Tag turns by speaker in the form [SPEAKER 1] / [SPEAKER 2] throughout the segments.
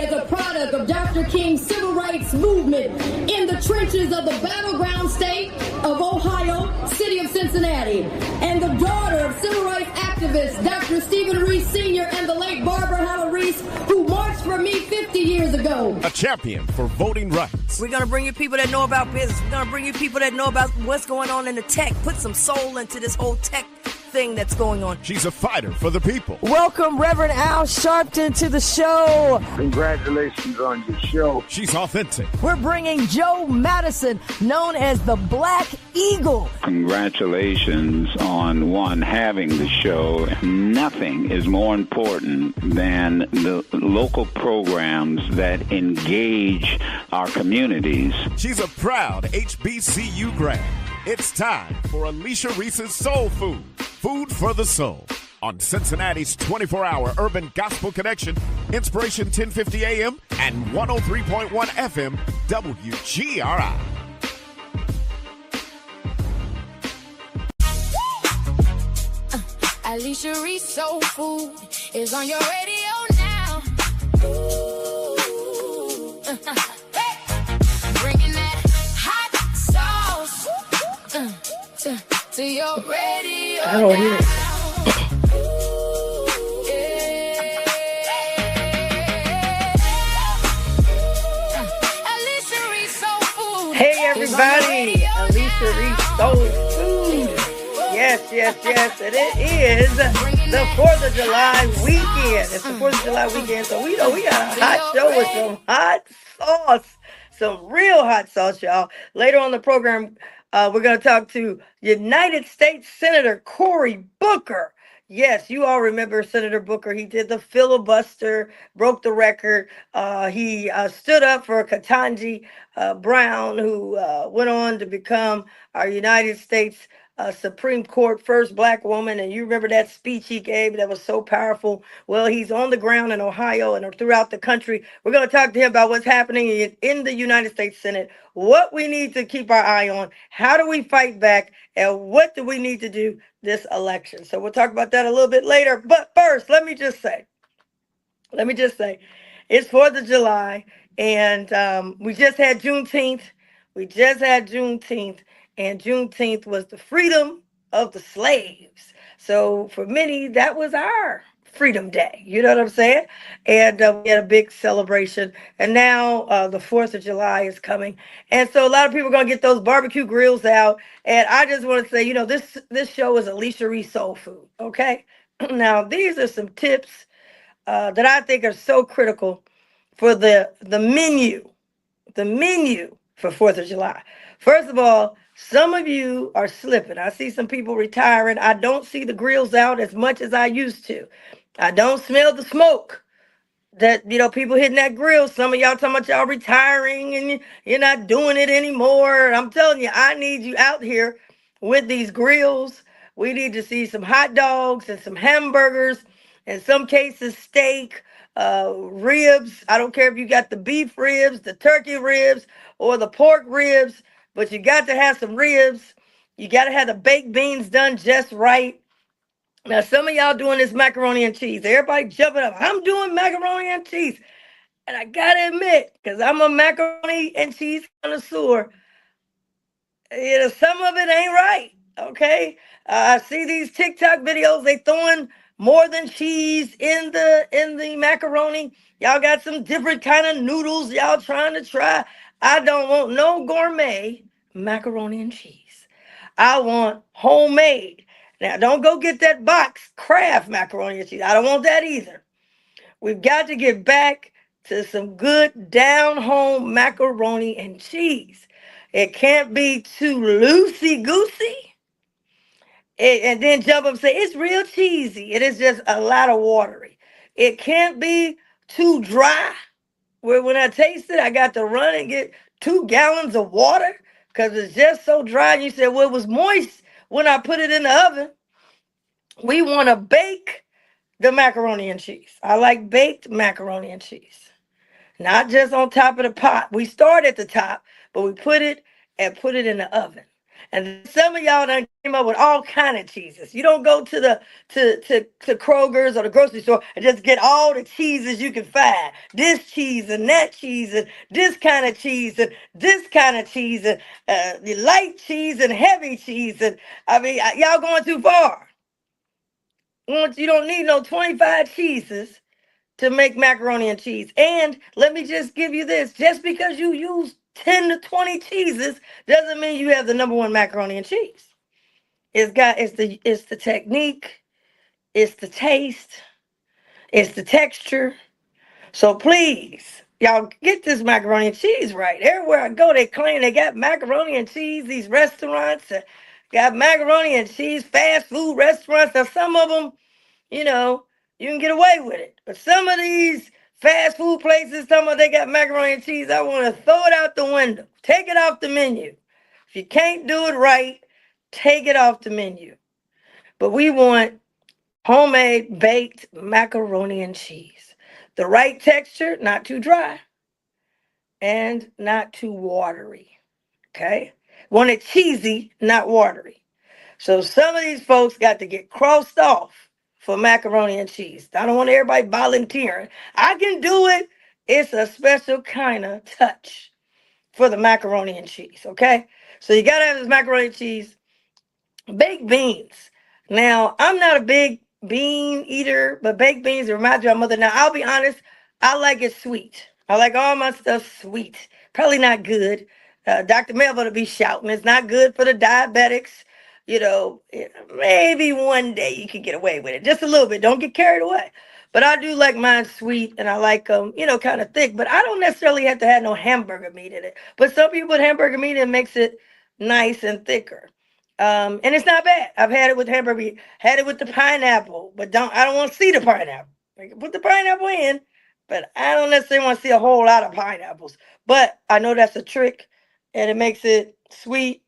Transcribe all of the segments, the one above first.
[SPEAKER 1] is a product of Dr. King's civil rights movement in the trenches of the battleground state of Ohio, city of Cincinnati, and the daughter of civil rights activist Dr. Stephen Reece Sr. and the late Barbara Reece, who marched for me 50 years ago.
[SPEAKER 2] A champion for voting rights.
[SPEAKER 3] We're going to bring you people that know about business. We're going to bring you people that know about what's going on in the tech. Put some soul into this whole tech thing that's going on.
[SPEAKER 2] She's a fighter for the people.
[SPEAKER 3] Welcome, Reverend Al Sharpton, to the show.
[SPEAKER 4] Congratulations on your show.
[SPEAKER 2] She's authentic.
[SPEAKER 3] We're bringing Joe Madison, known as the Black Eagle.
[SPEAKER 5] Congratulations on having the show. Nothing is more important than the local programs that engage our communities.
[SPEAKER 2] She's a proud HBCU grad. It's time for Alicia Reece's Soul Food, food for the soul, on Cincinnati's 24-hour urban gospel connection, Inspiration 1050 AM and 103.1 FM WGRI.
[SPEAKER 6] Alicia Reece Soul Food is on your radio now. Bringing that hot sauce to your radio.
[SPEAKER 3] I don't hear it.
[SPEAKER 6] Alicia Reece Soul Food.
[SPEAKER 7] Hey everybody, Alicia Reece Soul Food. Yes, and it is the 4th of July weekend. It's the 4th of July weekend, so we know we got a hot show with some hot sauce, some real hot sauce, y'all. Later on the program, we're going to talk to United States Senator Cory Booker. Yes, you all remember Senator Booker. He did the filibuster, broke the record. He stood up for Ketanji Brown, who went on to become our United States Supreme Court first Black woman. And you remember that speech he gave that was so powerful. Well, he's on the ground in Ohio and throughout the country. We're going to talk to him about what's happening in the United States Senate, what we need to keep our eye on, how do we fight back, and what do we need to do this election. So we'll talk about that a little bit later. But first, let me just say, it's 4th of July, and we just had Juneteenth. And Juneteenth was the freedom of the slaves. So for many, that was our Freedom Day. You know what I'm saying? And we had a big celebration. And now the 4th of July is coming. And so a lot of people are going to get those barbecue grills out. And I just want to say, this show is Alicia Reece Soul Food. Okay? Now, these are some tips that I think are so critical for the menu for 4th of July. First of all, some of you are slipping. I see some people retiring. I don't see the grills out as much as I used to. I don't smell the smoke that, people hitting that grill. Some of y'all talking about y'all retiring and you're not doing it anymore. I'm telling you, I need you out here with these grills. We need to see some hot dogs and some hamburgers, in some cases steak, ribs. I don't care if you got the beef ribs, the turkey ribs, or the pork ribs. But you got to have some ribs. You got to have the baked beans done just right. Now, some of y'all doing this macaroni and cheese. Everybody jumping up. I'm doing macaroni and cheese. And I got to admit, because I'm a macaroni and cheese connoisseur, some of it ain't right, okay? I see these TikTok videos. They throwing more than cheese in the macaroni. Y'all got some different kind of noodles y'all trying to try. I don't want no gourmet macaroni and cheese. I want homemade. Now, don't go get that box Kraft macaroni and cheese. I don't want that either. We've got to get back to some good down-home macaroni and cheese. It can't be too loosey-goosey. And then jump up and say, it's real cheesy. It is just a lot of watery. It can't be too dry, where when I taste it, I got to run and get 2 gallons of water because it's just so dry. And you said, well, it was moist when I put it in the oven. We want to bake the macaroni and cheese. I like baked macaroni and cheese, not just on top of the pot. We start at the top, but we put it in the oven. And some of y'all done came up with all kind of cheeses. You don't go to the to Kroger's or the grocery store and just get all the cheeses you can find. This cheese and that cheese and this kind of cheese and this kind of cheese and the light cheese and heavy cheese. And I mean, y'all going too far. You don't need no 25 cheeses to make macaroni and cheese. And let me just give you this. Just because you use 10 to 20 cheeses doesn't mean you have the number one macaroni and cheese. It's the technique, it's the taste, it's the texture. So please, y'all get this macaroni and cheese right. Everywhere I go, they claim they got macaroni and cheese. These restaurants got macaroni and cheese, fast food restaurants. Now some of them, you know, you can get away with it. But some of these fast food places, some of they got macaroni and cheese, I want to throw it out the window. Take it off the menu. If you can't do it right, take it off the menu. But we want homemade baked macaroni and cheese. The right texture, not too dry and not too watery. Okay? Want it cheesy, not watery. So some of these folks got to get crossed off for macaroni and cheese. I don't want everybody volunteering. I can do it. It's a special kind of touch for the macaroni and cheese, okay? So you got to have this macaroni and cheese. Baked beans. Now, I'm not a big bean eater, but baked beans remind me of my mother. Now, I'll be honest, I like it sweet. I like all my stuff sweet. Probably not good. Dr. Melville will be shouting. It's not good for the diabetics. You know, maybe one day you can get away with it. Just a little bit. Don't get carried away. But I do like mine sweet, and I like them, kind of thick. But I don't necessarily have to have no hamburger meat in it. But some people put hamburger meat in, makes it nice and thicker. And it's not bad. I've had it with hamburger meat, had it with the pineapple, but I don't want to see the pineapple. I can put the pineapple in, but I don't necessarily want to see a whole lot of pineapples. But I know that's a trick, and it makes it sweet,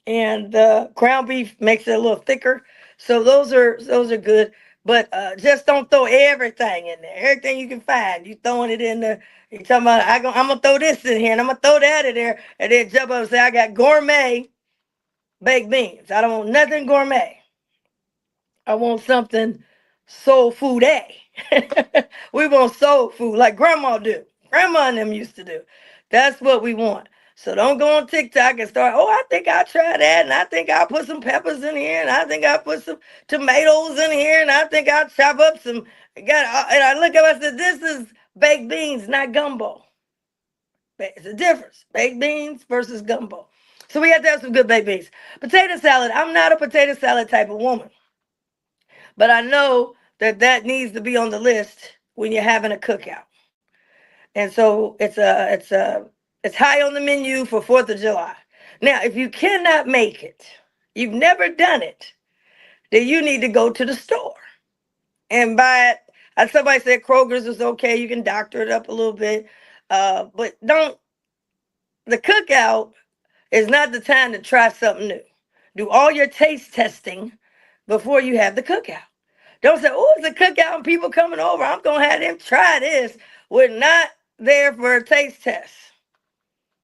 [SPEAKER 7] and the ground beef makes it a little thicker. So those are good. But just don't throw everything in there. Everything you can find, you throwing it in there. You talking about I'm gonna throw this in here and I'm gonna throw that in there, and then jump up and say I got gourmet baked beans. I don't want nothing gourmet. I want something soul food. We want soul food like grandma do. Grandma and them used to do. That's what we want. So don't go on TikTok and start, I think I'll try that, and I think I'll put some peppers in here, and I think I'll put some tomatoes in here, and I think I'll chop up some, and I look up, I said, this is baked beans, not gumbo. It's a difference. Baked beans versus gumbo. So we have to have some good baked beans. Potato salad. I'm not a potato salad type of woman. But I know that needs to be on the list when you're having a cookout. And so it's high on the menu for 4th of July. Now, if you cannot make it, you've never done it, then you need to go to the store and buy it. As somebody said, Kroger's is okay. You can doctor it up a little bit. But the cookout is not the time to try something new. Do all your taste testing before you have the cookout. Don't say, it's a cookout and people coming over, I'm going to have them try this. We're not there for a taste test.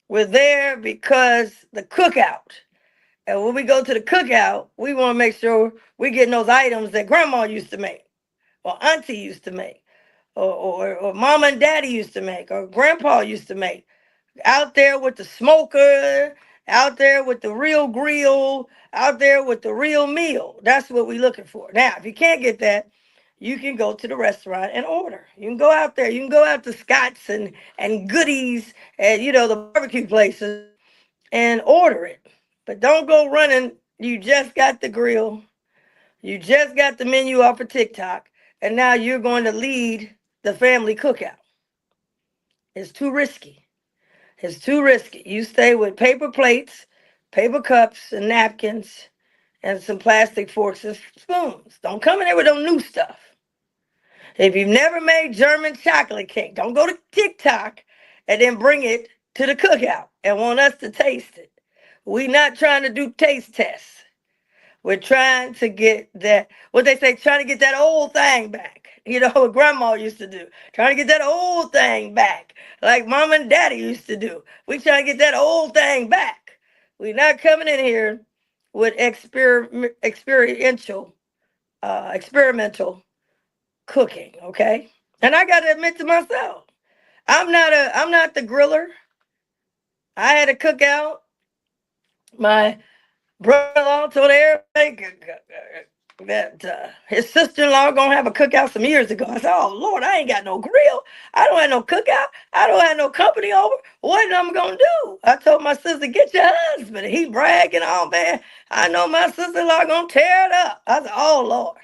[SPEAKER 7] We're there because the cookout. And when we go to the cookout, we want to make sure we're getting those items that grandma used to make, or auntie used to make, or mama and daddy used to make, or grandpa used to make. Out there with the smoker, out there with the real grill, out there with the real meal. That's what we're looking for. Now, if you can't get that, you can go to the restaurant and order. You can go out there. You can go out to Scott's and Goodies and, the barbecue places and order it. But don't go running. You just got the grill. You just got the menu off of TikTok. And now you're going to lead the family cookout. It's too risky. It's too risky. You stay with paper plates, paper cups, and napkins, and some plastic forks and spoons. Don't come in there with no new stuff. If you've never made German chocolate cake, don't go to TikTok and then bring it to the cookout and want us to taste it. We're not trying to do taste tests. We're trying to get that, what they say, trying to get that old thing back. What grandma used to do. Trying to get that old thing back. Like mom and daddy used to do. We trying to get that old thing back. We're not coming in here with experimental cooking, okay? And I got to admit to myself, I'm not the griller. I had a cookout. My brother-in-law told everybody that his sister-in-law gonna have a cookout some years ago. I said, "Oh Lord, I ain't got no grill. I don't have no cookout. I don't have no company over. What am I gonna do?" I told my sister, "Get your husband." He bragging, "Oh man, I know my sister-in-law gonna tear it up." I said, "Oh Lord."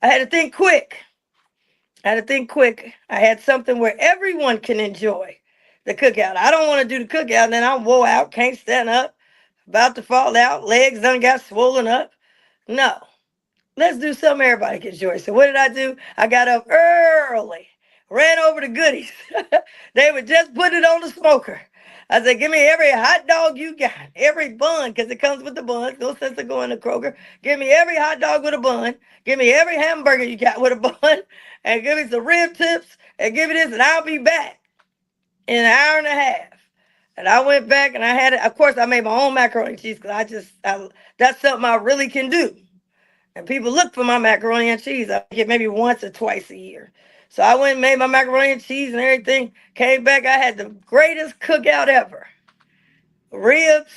[SPEAKER 7] I had to think quick. I had something where everyone can enjoy the cookout. I don't want to do the cookout and then I'm wore out, can't stand up, about to fall out, legs done got swollen up. No, let's do something everybody can enjoy. So what did I do? I got up early, ran over the goodies. They would just put it on the smoker. I said, "Give me every hot dog you got, every bun, because it comes with the buns. No sense of going to Kroger. Give me every hot dog with a bun. Give me every hamburger you got with a bun, and give me some rib tips, and give me this, and I'll be back in an hour and a half." And I went back and I had it. Of course, I made my own macaroni and cheese because that's something I really can do. And people look for my macaroni and cheese. I get maybe once or twice a year. So I went and made my macaroni and cheese and everything. Came back, I had the greatest cookout ever. Ribs,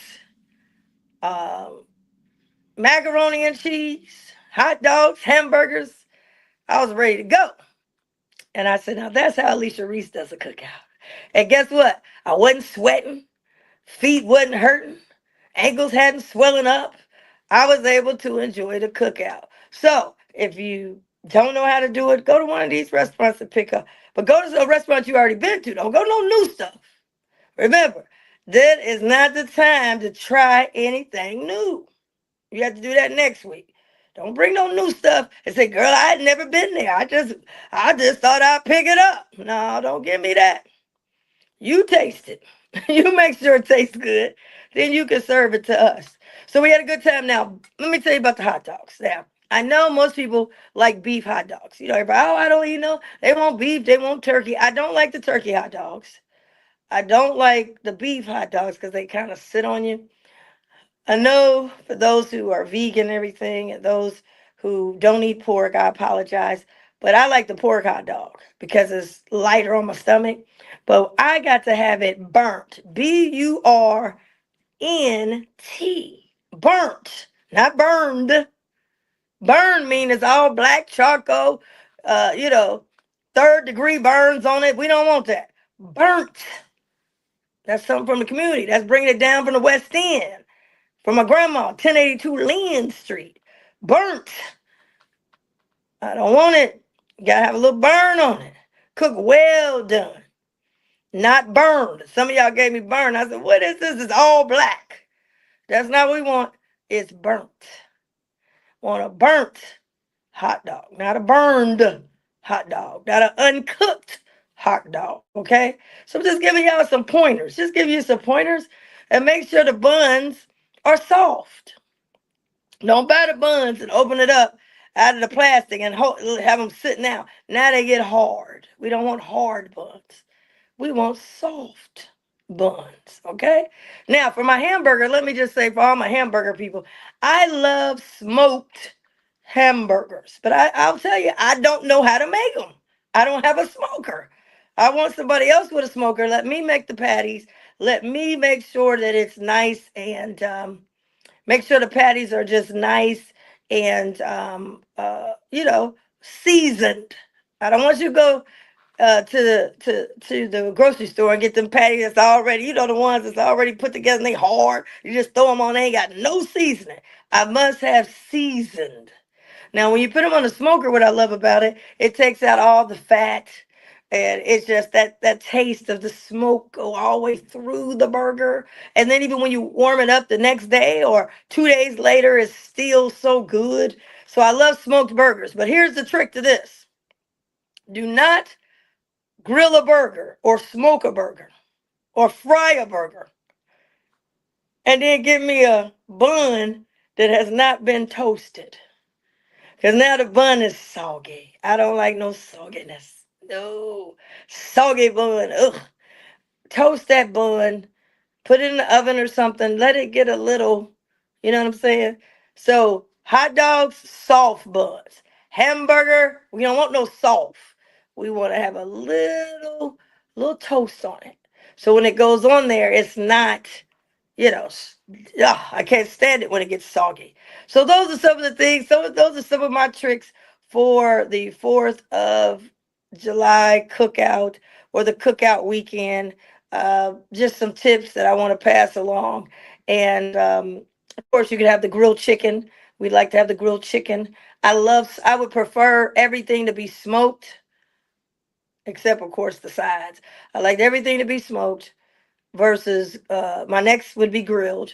[SPEAKER 7] macaroni and cheese, hot dogs, hamburgers. I was ready to go. And I said, "Now that's how Alicia Reece does a cookout." And guess what? I wasn't sweating. Feet wasn't hurting. Ankles hadn't swelling up. I was able to enjoy the cookout. So if you don't know how to do it, go to one of these restaurants and pick up. But go to a restaurant you already been to. Don't go to no new stuff. Remember, that is not the time to try anything new. You have to do that next week. Don't bring no new stuff and say, "Girl, I had never been there. I just thought I'd pick it up." No, don't give me that. You taste it. You make sure it tastes good. Then you can serve it to us. So we had a good time. Now, let me tell you about the hot dogs. Now, I know most people like beef hot dogs. You know, everybody, "Oh, I don't eat no. They want beef, they want turkey." I don't like the turkey hot dogs. I don't like the beef hot dogs because they kind of sit on you. I know for those who are vegan and everything, and those who don't eat pork, I apologize. But I like the pork hot dog because it's lighter on my stomach. But I got to have it burnt. Burnt. Burnt. Not burned. Burn means it's all black charcoal, uh, you know, third degree burns on it. We don't want that. Burnt. That's something from the community. That's bringing it down from the West End. From my grandma, 1082 Lynn Street. Burnt. I don't want it. You gotta have a little burn on it. Cook well done. Not burned. Some of y'all gave me burn. I said, "What is this? It's all black." That's not what we want. It's burnt. Want a burnt hot dog, not a burned hot dog, not an uncooked hot dog. Okay? So I'm just giving y'all some pointers. Just give you some pointers and make sure the buns are soft. Don't buy the buns and open it up out of the plastic and have them sitting out. Now they get hard. We don't want hard buns. We want soft buns, okay? Now, for my hamburger, let me just say for all my hamburger people, I love smoked hamburgers. But I'll tell you, I don't know how to make them. I don't have a smoker. I want somebody else with a smoker. Let me make the patties. Let me make sure that it's nice and make sure the patties are just nice and, seasoned. I don't want you to go to the grocery store and get them patties that's already, the ones that's already put together and they hard. You just throw them on, they ain't got no seasoning. I must have seasoned. Now, when you put them on the smoker, what I love about it, it takes out all the fat. And it's just that taste of the smoke go all the way through the burger. And then even when you warm it up the next day or 2 days later, it's still so good. So I love smoked burgers. But here's the trick to this. Do not grill a burger or smoke a burger or fry a burger and then give me a bun that has not been toasted. Because now the bun is soggy. I don't like no sogginess. No. Soggy bun. Ugh. Toast that bun. Put it in the oven or something. Let it get a little, You know what I'm saying? So hot dogs, soft buns. Hamburger, we don't want no soft. We want to have a little toast on it. So when it goes on there, it's not, I can't stand it when it gets soggy. So those are some of the things. Those are some of my tricks for the 4th of July cookout or the cookout weekend. Just some tips that I want to pass along. And of course, you can have the grilled chicken. We'd like to have the grilled chicken. I would prefer everything to be smoked, except of course the sides. I like everything to be smoked versus my next would be grilled.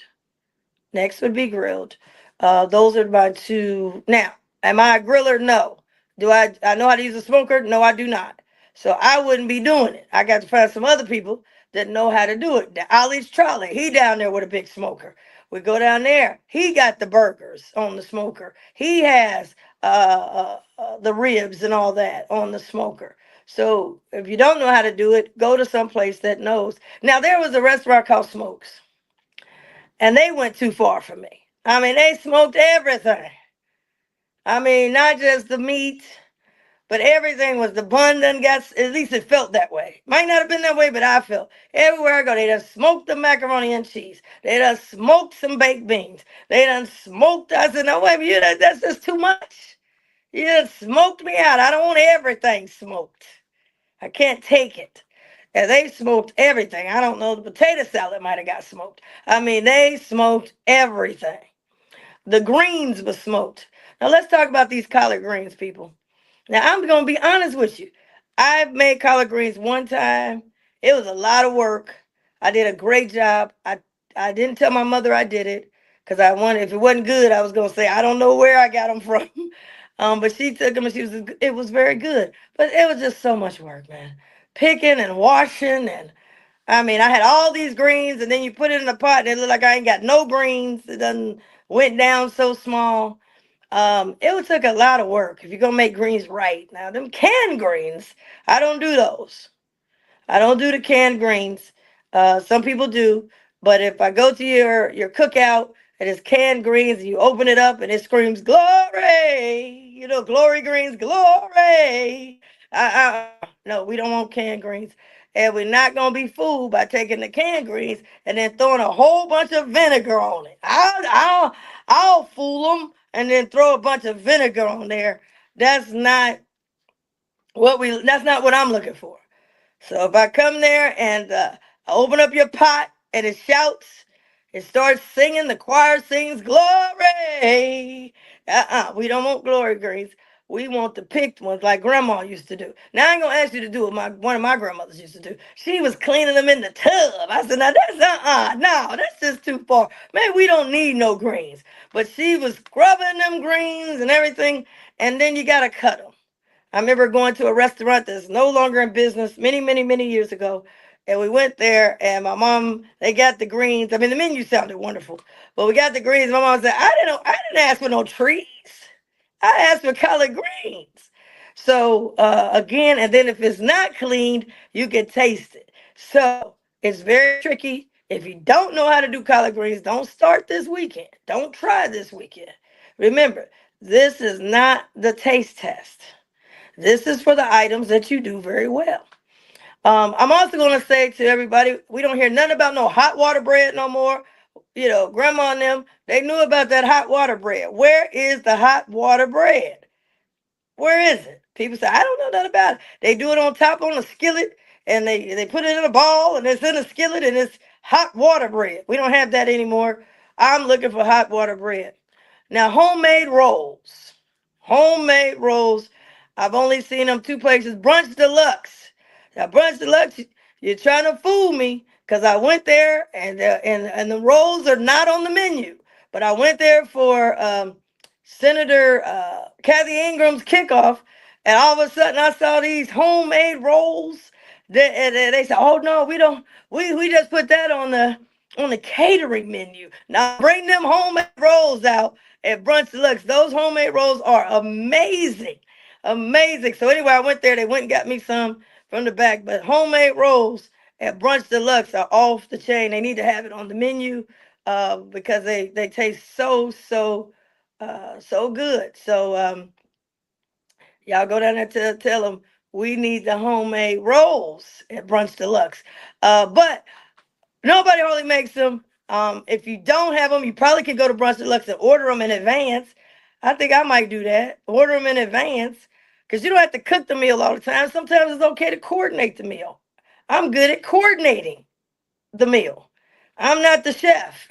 [SPEAKER 7] Next would be grilled. Those are my two. Now, am I a griller? No. Do I know how to use a smoker? No, I do not. So I wouldn't be doing it. I got to find some other people that know how to do it. Ali's Trolley, he down there with a big smoker. We go down there. He got the burgers on the smoker. He has the ribs and all that on the smoker. So if you don't know how to do it, go to some place that knows. Now, there was a restaurant called Smokes, and they went too far for me. I mean, they smoked everything. I mean, not just the meat, but everything was the bun done got, at least it felt that way. Might not have been that way, but I felt. Everywhere I go, they done smoked the macaroni and cheese. They done smoked some baked beans. They done smoked, I said, no, wait, that's just too much. You done smoked me out. I don't want everything smoked. I can't take it. And they smoked everything. I don't know, the potato salad might have got smoked. I mean, they smoked everything. The greens were smoked. Now let's talk about these collard greens, people. Now I'm going to be honest with you. I've made collard greens one time. It was a lot of work. I did a great job. I didn't tell my mother I did it because I wanted, if it wasn't good, I was going to say, I don't know where I got them from. But she took them and it was very good. But it was just so much work, man. Picking and washing, and I mean, I had all these greens, and then you put it in a pot and it looked like I ain't got no greens. It done went down so small. It would take a lot of work if you're gonna make greens right. Now, them canned greens, I don't do those. I don't do the canned greens. Some people do, but if I go to your cookout and it's canned greens, and you open it up and it screams glory. Glory greens, glory. No, we don't want canned greens, and we're not gonna be fooled by taking the canned greens and then throwing a whole bunch of vinegar on it. I'll fool them and then throw a bunch of vinegar on there. That's not That's not what I'm looking for. So if I come there and I open up your pot and it shouts, it starts singing, the choir sings glory. We don't want glory greens. We want the picked ones like grandma used to do. Now I ain't gonna ask you to do what one of my grandmothers used to do. She was cleaning them in the tub. I said, now that's no, that's just too far. Man, we don't need no greens. But she was scrubbing them greens and everything, and then you gotta cut them. I remember going to a restaurant that's no longer in business many, many, many years ago. And we went there, and my mom, they got the greens. I mean, the menu sounded wonderful, but we got the greens. My mom said, I didn't ask for no trees. I asked for collard greens. So again, and then if it's not cleaned, you can taste it. So it's very tricky. If you don't know how to do collard greens, don't start this weekend. Don't try this weekend. Remember, this is not the taste test. This is for the items that you do very well. I'm also going to say to everybody, we don't hear nothing about no hot water bread no more. Grandma and them, they knew about that hot water bread. Where is the hot water bread? Where is it? People say, I don't know nothing about it. They do it on top on a skillet, and they put it in a ball, and it's in a skillet, and it's hot water bread. We don't have that anymore. I'm looking for hot water bread. Now, homemade rolls. Homemade rolls. I've only seen them two places. Brunch Deluxe. Now, Brunch Deluxe, you're trying to fool me because I went there and the rolls are not on the menu. But I went there for Senator Kathy Ingram's kickoff, and all of a sudden I saw these homemade rolls. They said, "Oh no, we don't. We just put that on the catering menu. Now bring them homemade rolls out at Brunch Deluxe. Those homemade rolls are amazing." Amazing. So anyway, I went there. They went and got me some from the back. But homemade rolls at Brunch Deluxe are off the chain. They need to have it on the menu. because they taste so good. So y'all go down there to tell them we need the homemade rolls at Brunch Deluxe. But nobody hardly makes them. If you don't have them, you probably could go to Brunch Deluxe and order them in advance. I think I might do that. Order them in advance because you don't have to cook the meal all the time. Sometimes it's okay to coordinate the meal. I'm good at coordinating the meal. I'm not the chef.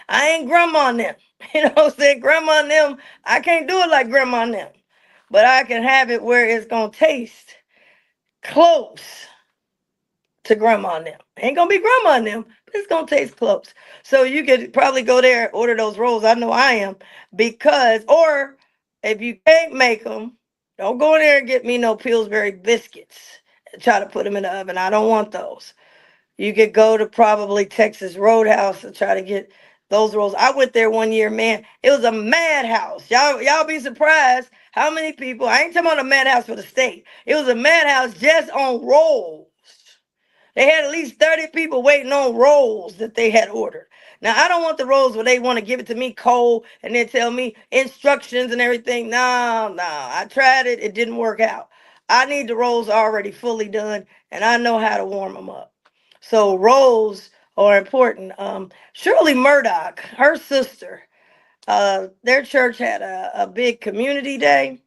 [SPEAKER 7] I ain't grandma and them. You know what I'm saying? Grandma and them, I can't do it like grandma and them. But I can have it where it's going to taste close to grandma and them. Ain't going to be grandma and them, but it's going to taste close. So you could probably go there and order those rolls. I know I am. Because, or if you can't make them, don't go in there and get me no Pillsbury biscuits and try to put them in the oven. I don't want those. You could go to probably Texas Roadhouse and try to get those rolls. I went there one year, man. It was a madhouse. Y'all be surprised how many people. I ain't talking about a madhouse for the state. It was a madhouse just on rolls. They had at least 30 people waiting on rolls that they had ordered. Now, I don't want the rolls where they want to give it to me cold and then tell me instructions and everything. No. I tried it. It didn't work out. I need the rolls already fully done, and I know how to warm them up. So rolls are important. Shirley Murdoch, her sister, their church had a big community day.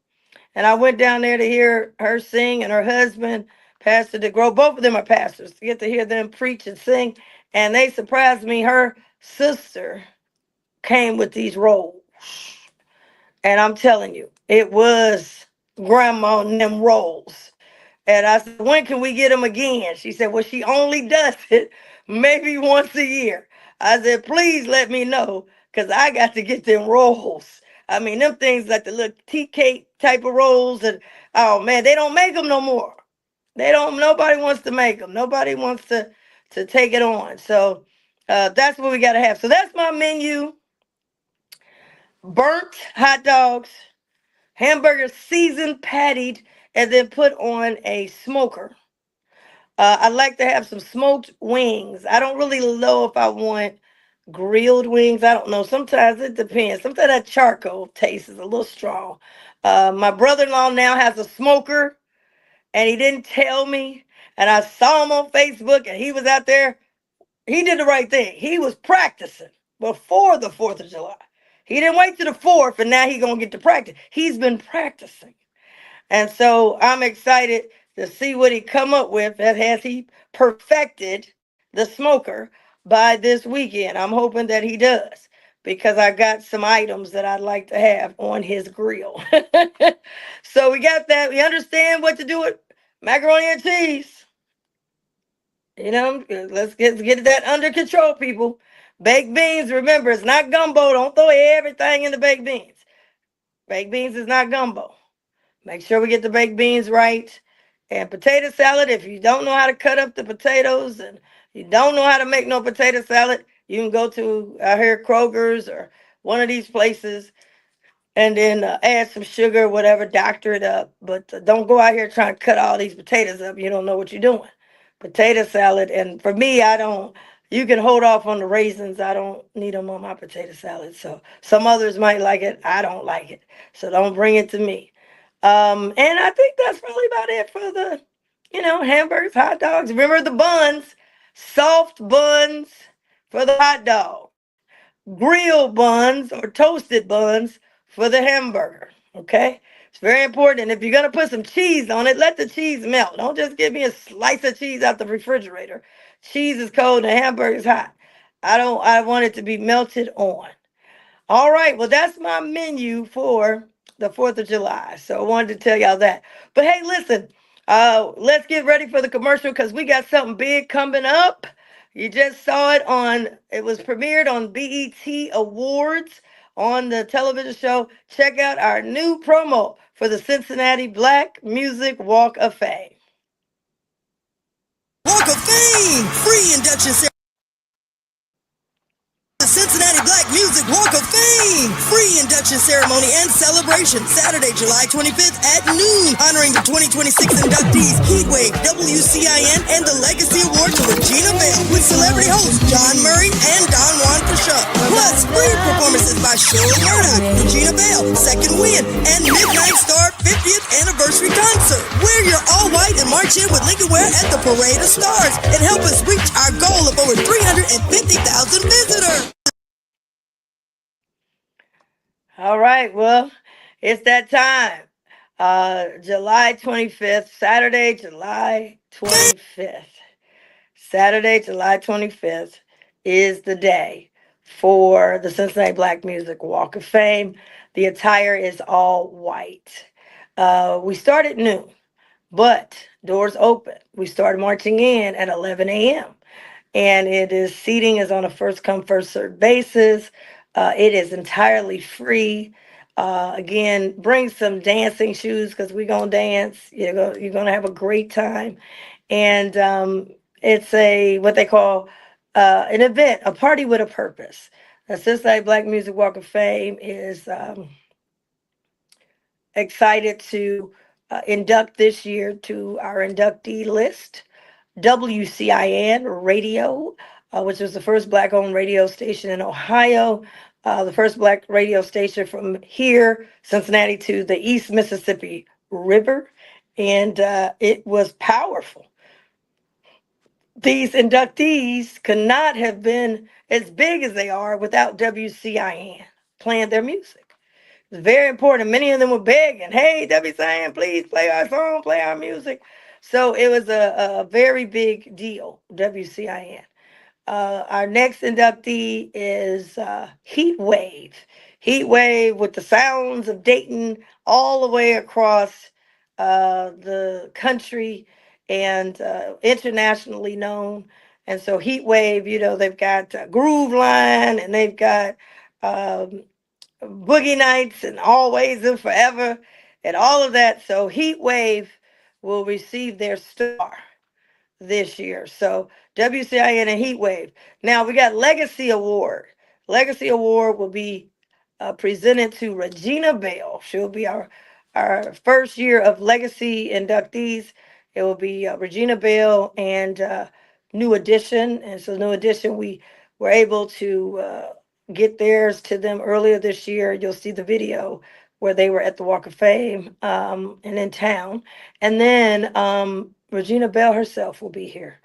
[SPEAKER 7] And I went down there to hear her sing and her husband, Pastor DeGro. Both of them are pastors. To get to hear them preach and sing. And they surprised me. Her sister came with these rolls. And I'm telling you, it was grandma and them rolls. And I said, when can we get them again? She said, well, she only does it maybe once a year. I said, please let me know, because I got to get them rolls. I mean, them things like the little tea cake type of rolls. And oh, man, they don't make them no more. Nobody wants to make them. Nobody wants to take it on. So that's what we got to have. So that's my menu. Burnt hot dogs, hamburgers seasoned, pattied, and then put on a smoker. I like to have some smoked wings. I don't really know if I want grilled wings. I don't know. Sometimes it depends. Sometimes that charcoal taste is a little strong. My brother-in-law now has a smoker, and he didn't tell me. And I saw him on Facebook, and he was out there. He did the right thing. He was practicing before the 4th of July. He didn't wait to the 4th, and now he's going to get to practice. He's been practicing. And so I'm excited to see what he come up with. Has he perfected the smoker by this weekend? I'm hoping that he does, because I got some items that I'd like to have on his grill. So we got that. We understand what to do with macaroni and cheese. You know, let's get that under control, people. Baked beans, remember, it's not gumbo. Don't throw everything in the baked beans. Baked beans is not gumbo. Make sure we get the baked beans right. And potato salad, if you don't know how to cut up the potatoes and you don't know how to make no potato salad, you can go to here Kroger's or one of these places and then add some sugar, whatever, doctor it up. But don't go out here trying to cut all these potatoes up. You don't know what you're doing. Potato salad, and for me, you can hold off on the raisins. I don't need them on my potato salad. So some others might like it. I don't like it. So don't bring it to me. And I think that's probably about it for the, hamburgers, hot dogs. Remember the buns, soft buns for the hot dog, grilled buns or toasted buns for the hamburger. Okay. It's very important. And if you're going to put some cheese on it, let the cheese melt. Don't just give me a slice of cheese out the refrigerator. Cheese is cold and the hamburger is hot. I want it to be melted on. All right. Well, that's my menu for the 4th of July. So I wanted to tell y'all that. But hey, listen, let's get ready for the commercial, because we got something big coming up. You just saw it was premiered on BET Awards on the television show. Check out our new promo for the Cincinnati Black Music Walk of Fame.
[SPEAKER 8] Walk of Fame! Free induction ceremony. The Cincinnati Black Music Walk of Fame! Free induction ceremony and celebration Saturday, July 25th at noon, honoring the 2026 inductees Heatwave, WCIN, and the Legacy Award to Regina Bell with celebrity hosts John Murray and Don Juan Pashuk. Plus, free performances by Shirley Murdoch, Regina Bell, Second Wind, and Midnight Star 50th Anniversary Concert. Wear your all-white and march in with Lincoln Wear at the Parade of Stars and help us reach our goal of over 350,000 visitors.
[SPEAKER 7] All right, well, it's that time. July 25th, Saturday, July 25th. Saturday, July 25th is the day for the Cincinnati Black Music Walk of Fame. The attire is all white. We start at noon, but doors open. We start marching in at 11 a.m. And seating is on a first come, first served basis. It is entirely free. Again, bring some dancing shoes because we're going to dance. You're going to have a great time. And it's what they call an event, a party with a purpose. The Cincinnati Black Music Walk of Fame is excited to induct this year to our inductee list. WCIN Radio, which was the first Black-owned radio station in Ohio, the first Black radio station from here, Cincinnati, to the East Mississippi River, and it was powerful. These inductees could not have been as big as they are without WCIN playing their music. It's very important. Many of them were begging, hey, WCIN, please play our song, play our music. So it was a very big deal, WCIN. Our next inductee is Heatwave. Heatwave with the sounds of Dayton all the way across the country and internationally known. And so Heatwave, they've got Groove Line and they've got Boogie Nights and Always and Forever and all of that. So Heatwave will receive their star this year. So WCIN and Heatwave. Now we got Legacy Award. Legacy Award will be presented to Regina Bell. She'll be our first year of Legacy inductees. It will be Regina Bell and New Edition. And so New Edition, we were able to get theirs to them earlier this year. You'll see the video where they were at the Walk of Fame and in town. And then Regina Bell herself will be here.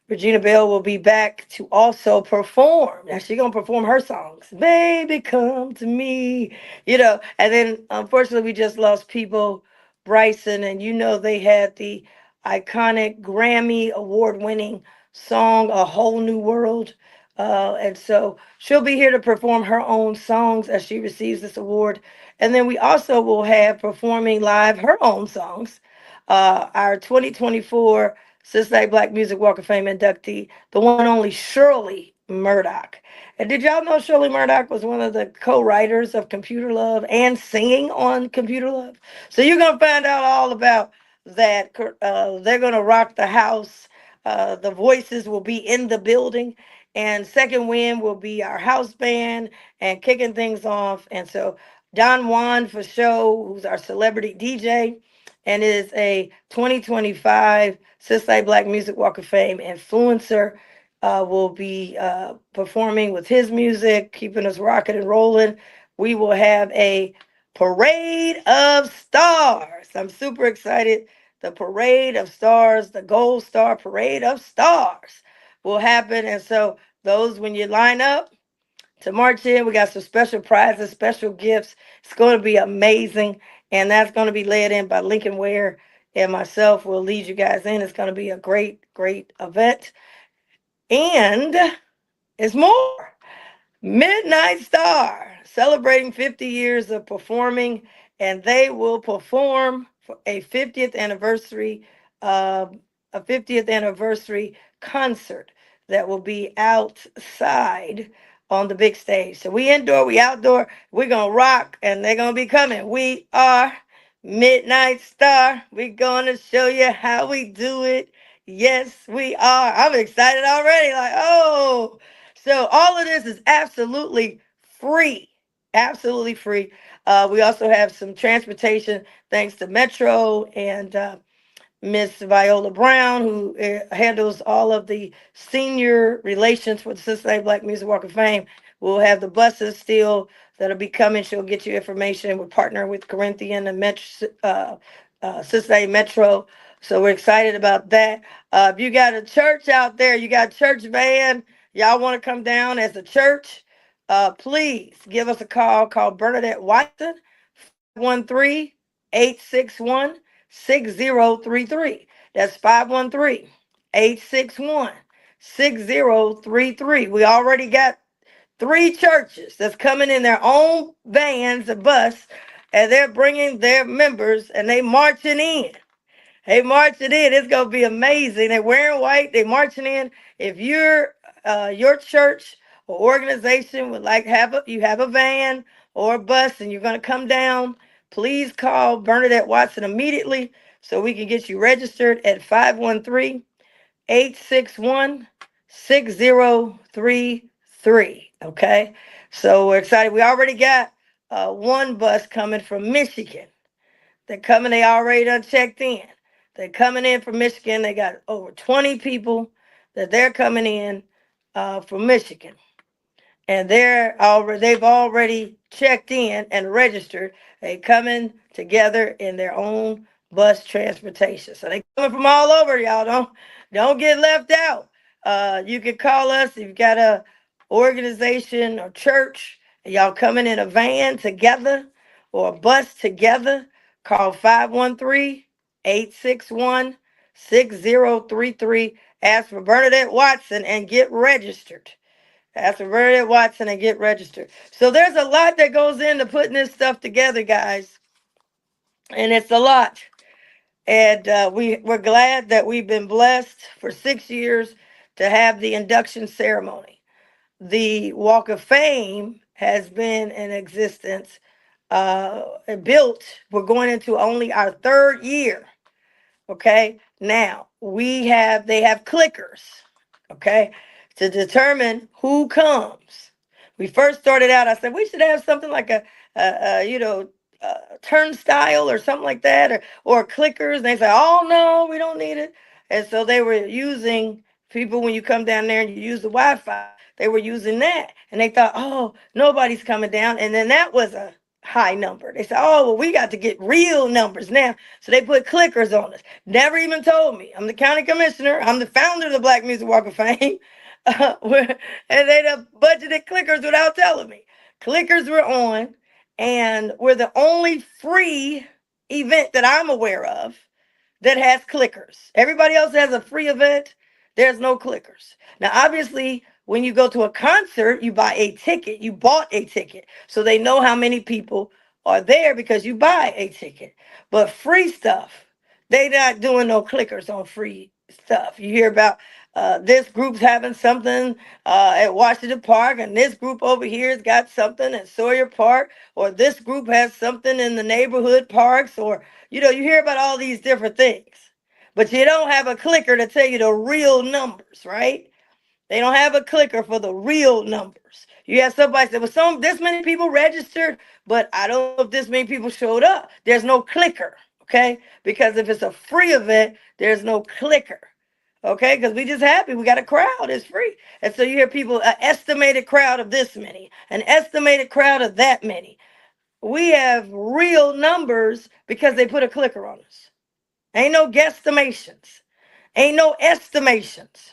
[SPEAKER 7] Regina Bell will be back to also perform. Now she's going to perform her songs. Baby, come to me. And then unfortunately we just lost Peebo Bryson, and they had the iconic Grammy award-winning song, A Whole New World. And so she'll be here to perform her own songs as she receives this award. And then we also will have performing live her own songs. Our 2024 Cincinnati Black Music Walk of Fame inductee, the one and only Shirley Murdoch. And did y'all know Shirley Murdoch was one of the co-writers of Computer Love and singing on Computer Love? So you're going to find out all about that. They're going to rock the house. The voices will be in the building. And Second Wind will be our house band and kicking things off. And so Don Juan for show, who's our celebrity DJ, and is a 2025 Cincinnati Black Music Walk of Fame influencer, will be performing with his music, keeping us rocking and rolling. We will have a Parade of Stars. I'm super excited. The Parade of Stars, the Gold Star Parade of Stars will happen. And so those, when you line up to march in, we got some special prizes, special gifts. It's going to be amazing. And that's going to be led in by Lincoln Ware, and myself will lead you guys in. It's going to be a great, great event. And it's more. Midnight Star, celebrating 50 years of performing, and they will perform for a 50th anniversary concert that will be outside on the big stage. So we indoor, we outdoor, we're going to rock, and they're going to be coming. We are Midnight Star. We're going to show you how we do it. Yes, we are. I'm excited already. So all of this is absolutely free. Absolutely free. We also have some transportation thanks to Metro and Miss Viola Brown, who handles all of the senior relations for the Cincinnati Black Music Walk of Fame. We'll have the buses still that'll be coming. She'll get you information. We're partnering with Corinthian and Cincinnati Metro. So we're excited about that. If you got a church out there, you got a church van, y'all want to come down as a church, please give us a call. Call Bernadette Watson, 513-861-6033. That's 513-861-6033. We already got 3 churches that's coming in their own vans, a bus, and they're bringing their members and they marching in. Hey, marching in. It's going to be amazing. They're wearing white. They're marching in. If you're your church or organization would like you have a van or a bus and you're going to come down, please call Bernadette Watson immediately so we can get you registered at 513-861-6033. Okay? So we're excited. We already got one bus coming from Michigan. They're coming. They already done checked in. They're coming in from Michigan. They got over 20 people that they're coming in from Michigan. And they've already checked in and registered. They coming together in their own bus transportation. So they coming from all over, y'all. Don't get left out. You can call us if you've got a organization or church and y'all coming in a van together or a bus together. Call 513-861-6033. Ask for Bernadette Watson and get registered. Ask for Bernadette Watson and get registered. So there's a lot that goes into putting this stuff together, guys. And it's a lot. And we're glad that we've been blessed for 6 years to have the induction ceremony. The Walk of Fame has been in existence, built. We're going into only our 3rd year. Okay. Now they have clickers. Okay. To determine who comes. We first started out, I said, we should have something like a turnstile or something like that, or clickers. And they said, oh, no, we don't need it. And so they were using people, when you come down there and you use the Wi-Fi, they were using that. And they thought, oh, nobody's coming down. And then that was a high number. They said, oh, well, we got to get real numbers now. So they put clickers on us. Never even told me. I'm the county commissioner. I'm the founder of the Black Music Walk of Fame. And they done budgeted clickers without telling me. Clickers were on, and we're the only free event that I'm aware of that has clickers. Everybody else has a free event. There's no clickers. Now, obviously, when you go to a concert, you buy a ticket. You bought a ticket. So they know how many people are there because you buy a ticket. But free stuff, they not doing no clickers on free stuff. You hear about this group's having something at Washington Park, and this group over here has got something at Sawyer Park, or this group has something in the neighborhood parks, or, you hear about all these different things. But you don't have a clicker to tell you the real numbers, right? They don't have a clicker for the real numbers. You have somebody say, well, this many people registered, but I don't know if this many people showed up. There's no clicker, okay? Because if it's a free event, there's no clicker, okay? Because we just happy. We got a crowd. It's free. And so you hear people, an estimated crowd of this many, an estimated crowd of that many. We have real numbers because they put a clicker on us. Ain't no guesstimations. Ain't no estimations.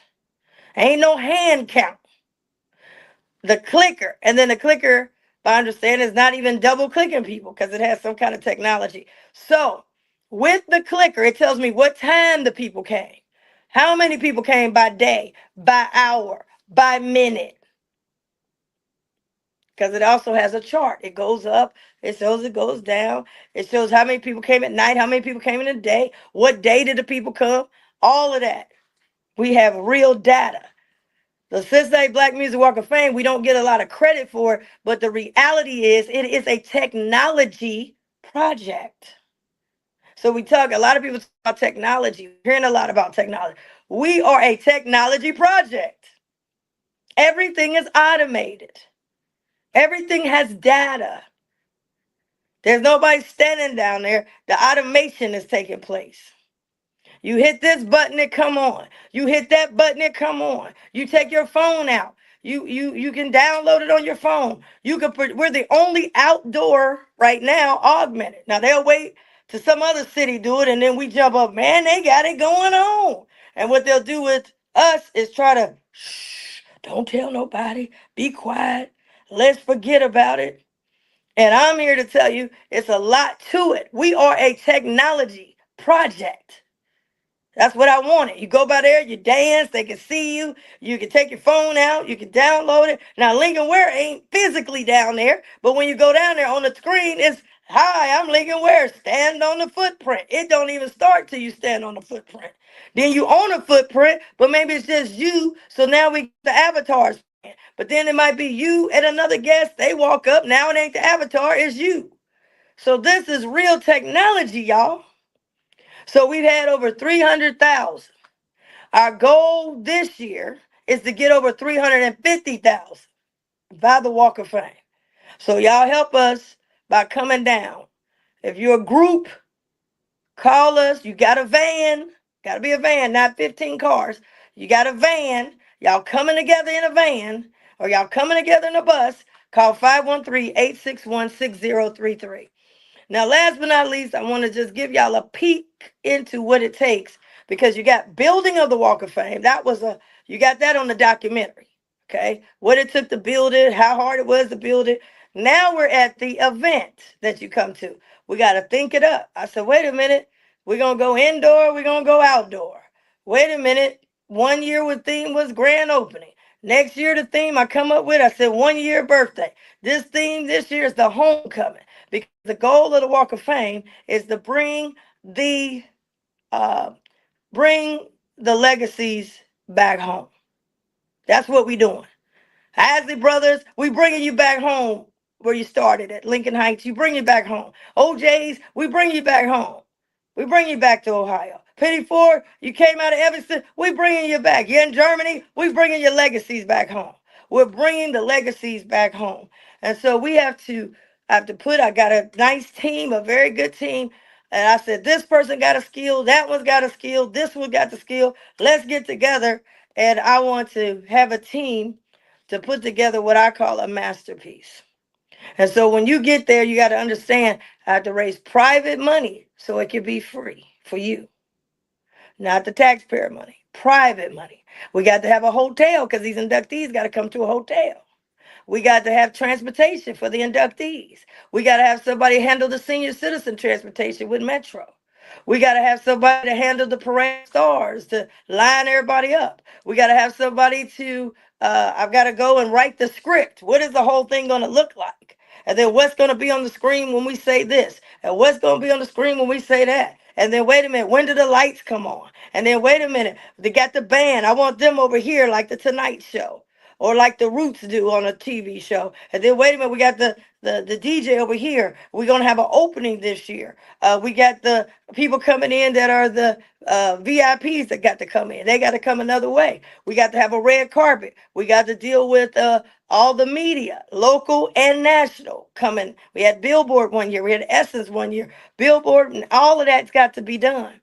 [SPEAKER 7] Ain't no hand count. The clicker, and then the clicker, by understanding, is not even double clicking people because it has some kind of technology. So with the clicker, it tells me what time the people came, how many people came by day, by hour, by minute. Because it also has a chart. It goes up, it shows it goes down. It shows how many people came at night, how many people came in the day, what day did the people come, all of that. We have real data. The Cincinnati Black Music Walk of Fame, we don't get a lot of credit for it, but the reality is it is a technology project. So a lot of people talk about technology, we're hearing a lot about technology. We are a technology project. Everything is automated. Everything has data. There's nobody standing down there. The automation is taking place. You hit this button, it come on. You hit that button, it come on. You take your phone out. You can download it on your phone. We're the only outdoor right now augmented. Now they'll wait to some other city do it, and then we jump up. Man, they got it going on. And what they'll do with us is try to shh, don't tell nobody. Be quiet. Let's forget about it. And I'm here to tell you, it's a lot to it. We are a technology project. That's what I wanted. You go by there, you dance, they can see you. You can take your phone out, you can download it. Now, Lincoln Ware ain't physically down there, but when you go down there on the screen, it's, hi, I'm Lincoln Ware, stand on the footprint. It don't even start till you stand on the footprint. Then you own a footprint, but maybe it's just you, so now we get the avatars. But then it might be you and another guest, they walk up, now it ain't the avatar, it's you. So this is real technology, y'all. So we've had over 300,000. Our goal this year is to get over 350,000 by the Walk of Fame. So y'all help us by coming down. If you're a group, call us. You got a van. Got to be a van, not 15 cars. You got a van. Y'all coming together in a van or y'all coming together in a bus, call 513-861-6033. Now, last but not least, I want to just give y'all a peek into what it takes, because you got building of the Walk of Fame. You got that on the documentary, okay? What it took to build it, how hard it was to build it. Now we're at the event that you come to. We got to think it up. I said, wait a minute. We're going to go indoor. We're going to go outdoor. Wait a minute. 1 year with theme was grand opening. Next year, the theme I come up with, I said 1 year birthday. This theme this year is the homecoming. Because the goal of the Walk of Fame is to bring the legacies back home. That's what we're doing. Isley Brothers, we bringing you back home where you started at Lincoln Heights. You bring you back home. OJ's, we bring you back home. We bring you back to Ohio. Penny Ford, you came out of Evanston. We bringing you back. You're in Germany. We bringing your legacies back home. We're bringing the legacies back home. And so we have to I got a nice team, a very good team. And I said, this person got a skill, that one's got a skill, this one got the skill. Let's get together. And I want to have a team to put together what I call a masterpiece. And so when you get there, you got to understand, I have to raise private money so it can be free for you. Not the taxpayer money, private money. We got to have a hotel because these inductees got to come to a hotel. We got to have transportation for the inductees. We got to have somebody handle the senior citizen transportation with Metro. We got to have somebody to handle the parade stars to line everybody up. We got to have somebody to, I've got to go and write the script. What is the whole thing going to look like? And then what's going to be on the screen when we say this? And what's going to be on the screen when we say that? And then wait a minute, when do the lights come on? And then wait a minute, they got the band. I want them over here like the Tonight Show. Or like the Roots do on a TV show. And then wait a minute, we got the DJ over here. We're going to have an opening this year. We got the people coming in that are the VIPs that got to come in. They got to come another way. We got to have a red carpet. We got to deal with all the media, local and national, coming. We had Billboard 1 year. We had Essence 1 year. Billboard, and all of that's got to be done.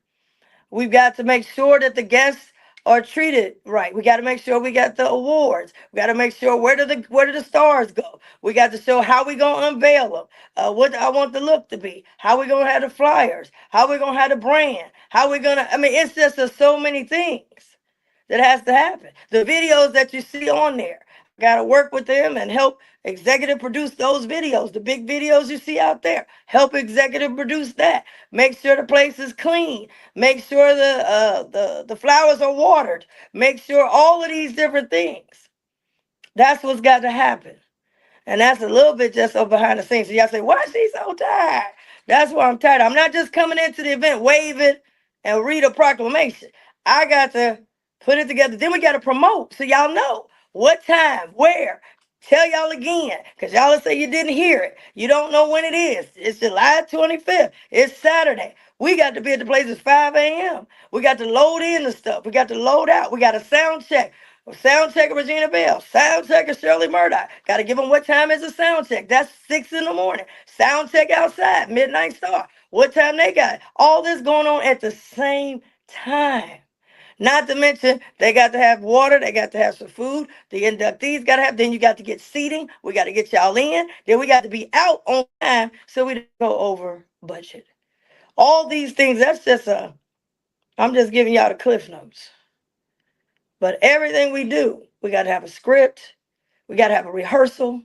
[SPEAKER 7] We've got to make sure that the guests are treated right. We got to make sure we got the awards. We got to make sure where do the stars go. We got to show how we gonna unveil them. What I want the look to be. How we gonna have the flyers. How we gonna have the brand. How we gonna. I mean, it's just so many things that has to happen. The videos that you see on there, got to work with them and help executive produce those videos. The big videos you see out there, help executive produce that. Make sure the place is clean. Make sure the flowers are watered. Make sure all of these different things. That's what's got to happen. And that's a little bit just so behind the scenes. So y'all say, why is she so tired? That's why I'm tired. I'm not just coming into the event, wave it, and read a proclamation. I got to put it together. Then we got to promote so y'all know what time, where. Tell y'all again, because y'all will say you didn't hear it. You don't know when it is. It's July 25th. It's Saturday. We got to be at the place at 5 a.m. We got to load in the stuff. We got to load out. We got to sound check. Sound checker Regina Bell. Sound checker Shirley Murdoch. Got to give them what time is the sound check. That's 6 in the morning. Sound check outside. Midnight Star. What time they got? All this going on at the same time. Not to mention, they got to have water. They got to have some food. The inductees got to have. Then you got to get seating. We got to get y'all in. Then we got to be out on time so we don't go over budget. All these things, that's just I'm just giving y'all the cliff notes. But everything we do, we got to have a script. We got to have a rehearsal.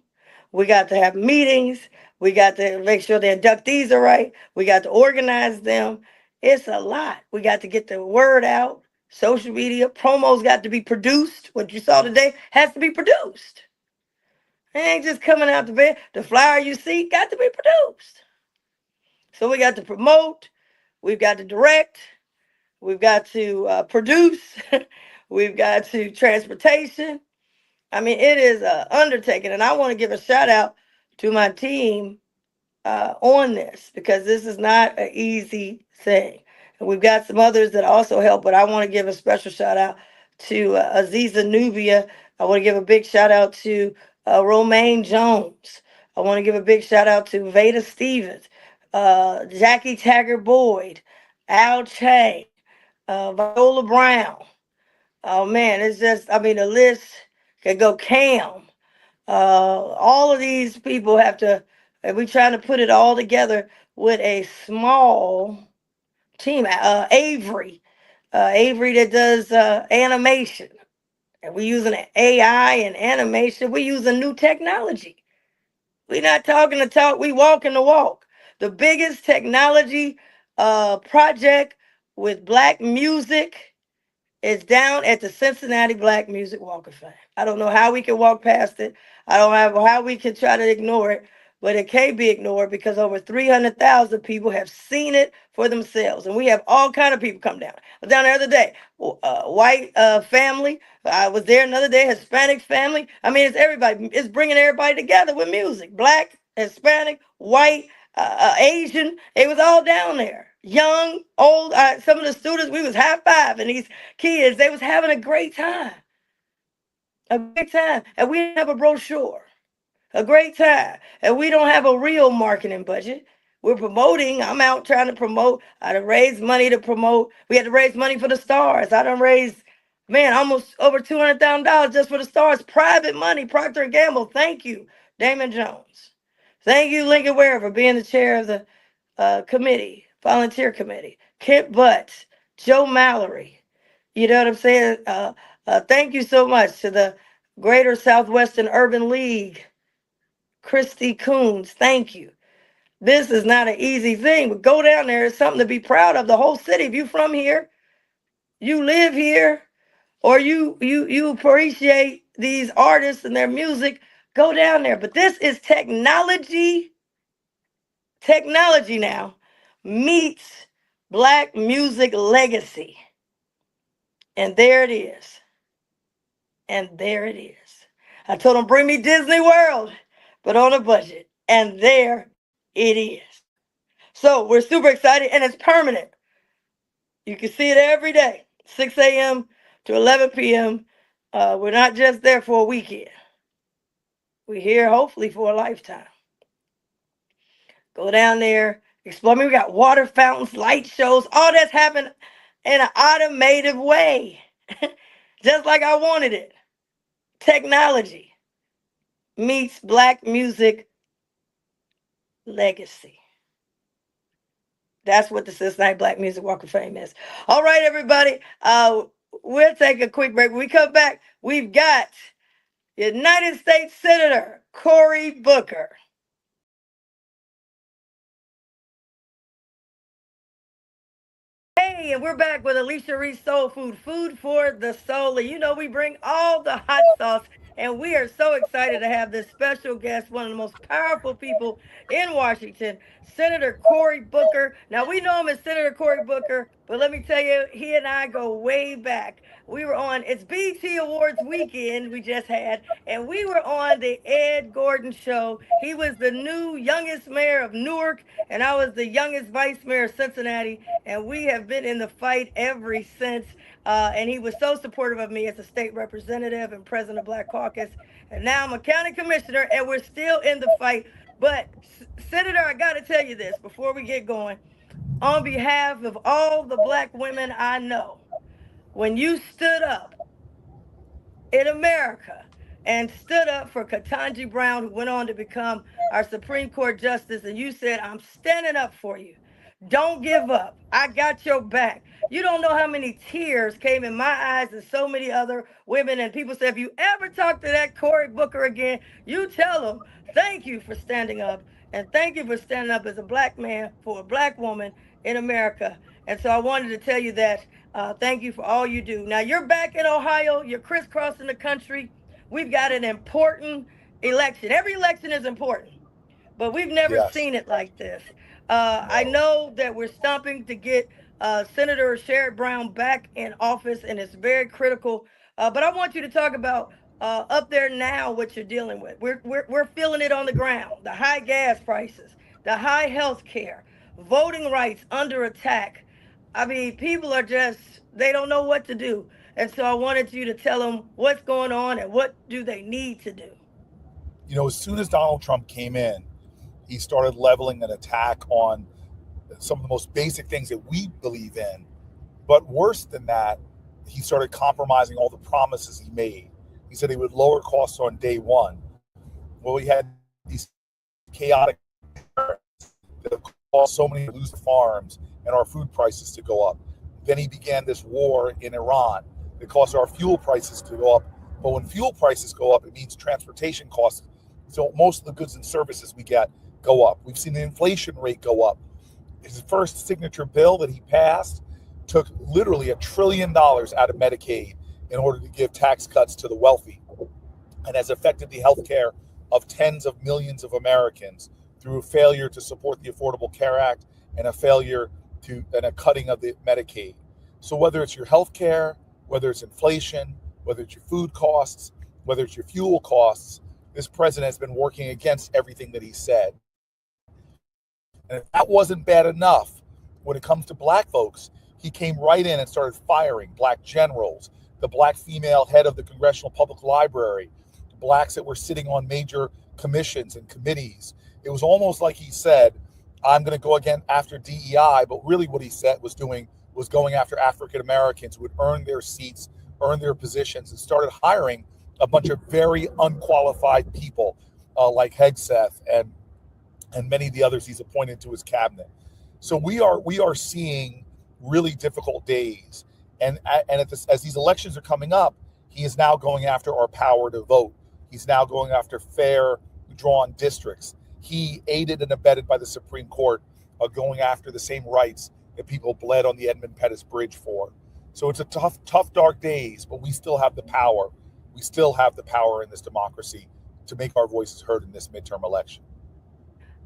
[SPEAKER 7] We got to have meetings. We got to make sure the inductees are right. We got to organize them. It's a lot. We got to get the word out. Social media, promos got to be produced. What you saw today has to be produced. It ain't just coming out the bed. The flyer you see got to be produced. So we got to promote. We've got to direct. We've got to produce. We've got to transportation. I mean, it is an undertaking. And I want to give a shout out to my team on this, because this is not an easy thing. And we've got some others that also help, but I want to give a special shout out to Aziza Nubia. I want to give a big shout out to Romaine Jones. I want to give a big shout out to Veda Stevens, Jackie Taggart Boyd, Al Che, Viola Brown. Oh man, it's just, I mean, the list can go. Cam. All of these people have to, and we're trying to put it all together with a small team. Avery that does animation, and we're using AI and animation. We're using new technology. We're not talking the talk, we walking the walk. The biggest technology project with Black music is down at the Cincinnati Black Music Walk of Fame. I don't know how we can walk past it. I don't know how we can try to ignore it, but it can't be ignored because over 300,000 people have seen it for themselves. And we have all kind of people come down. I was down there the other day, white family. I was there another day, Hispanic family. I mean, it's everybody. It's bringing everybody together with music. Black, Hispanic, white, Asian. It was all down there. Young, old, some of the students, we was high-fiving these kids. They was having a great time. A great time. And we didn't have a brochure. A great time. And we don't have a real marketing budget. We're promoting. I'm out trying to promote. I done raised money to promote. We had to raise money for the stars. I done raised, man, almost over $200,000 just for the stars. Private money. Procter & Gamble. Thank you, Damon Jones. Thank you, Lincoln Ware, for being the chair of the committee, volunteer committee. Kip Butts, Joe Mallory. You know what I'm saying? Thank you so much to the Greater Southwestern Urban League. Christy Coons, thank you. This is not an easy thing, but go down there. It's something to be proud of. The whole city. If you're from here, you live here, or you appreciate these artists and their music, go down there. But this is technology. Technology now meets Black music legacy. And there it is. And there it is. I told them, bring me Disney World, but on a budget. And there it is. So we're super excited, and it's permanent. You can see it every day, 6 a.m. to 11 p.m. We're not just there for a weekend. We're here hopefully for a lifetime. Go down there, explore. We got water fountains, light shows, all that's happening in an automated way. Just like I wanted it. Technology meets Black music legacy. That's what the Cincinnati Black Music Walk of Fame is. All right, everybody. We'll take a quick break. When we come back, we've got United States Senator Cory Booker. Hey, and we're back with Alicia Reece Soul Food, food for the soul. And you know, we bring all the hot sauce, and we are so excited to have this special guest, one of the most powerful people in Washington, Senator Cory Booker. Now, we know him as Senator Cory Booker, but let me tell you, he and I go way back. We were on, it's BET Awards weekend we just had, and we were on the Ed Gordon show. He was the new youngest mayor of Newark, and I was the youngest vice mayor of Cincinnati, and we have been in the fight ever since. And he was so supportive of me as a state representative and president of Black Caucus. And now I'm a county commissioner, and we're still in the fight. But, Senator, I got to tell you this before we get going. On behalf of all the Black women I know, when you stood up in America and stood up for Ketanji Brown, who went on to become our Supreme Court Justice, and you said, I'm standing up for you. Don't give up. I got your back. You don't know how many tears came in my eyes and so many other women. And people say, if you ever talk to that Cory Booker again, you tell him, thank you for standing up. And thank you for standing up as a Black man for a Black woman in America. And so I wanted to tell you that. Thank you for all you do. Now, you're back in Ohio. You're crisscrossing the country. We've got an important election. Every election is important, but we've never seen it like this. I know that we're stomping to get Senator Sherrod Brown back in office, and it's very critical. But I want you to talk about up there now what you're dealing with. We're feeling it on the ground. The high gas prices, the high health care, voting rights under attack. I mean, people are just, they don't know what to do. And so I wanted you to tell them what's going on and what do they need to do.
[SPEAKER 9] You know, as soon as Donald Trump came in, he started leveling an attack on some of the most basic things that we believe in. But worse than that, he started compromising all the promises he made. He said he would lower costs on day one. Well, we had these chaotic that have caused so many to lose farms and our food prices to go up. Then he began this war in Iran that caused our fuel prices to go up. But when fuel prices go up, it means transportation costs. So most of the goods and services we get go up. We've seen the inflation rate go up. His first signature bill that he passed took literally $1 trillion out of Medicaid in order to give tax cuts to the wealthy, and has affected the health care of tens of millions of Americans through a failure to support the Affordable Care Act and a failure to and a cutting of the Medicaid. So whether it's your health care, whether it's inflation, whether it's your food costs, whether it's your fuel costs, this president has been working against everything that he said. And if that wasn't bad enough, when it comes to Black folks, he came right in and started firing Black generals, the Black female head of the Congressional Public Library, Blacks that were sitting on major commissions and committees. It was almost like he said, I'm going to go again after DEI, but really what he said was going after African Americans who would earn their seats, earn their positions, and started hiring a bunch of very unqualified people like Hegseth and many of the others he's appointed to his cabinet. So we are seeing really difficult days. And as these elections are coming up, he is now going after our power to vote. He's now going after fair drawn districts. He aided and abetted by the Supreme Court of going after the same rights that people bled on the Edmund Pettus Bridge for. So it's a tough, dark days, but we still have the power. We still have the power in this democracy to make our voices heard in this midterm election.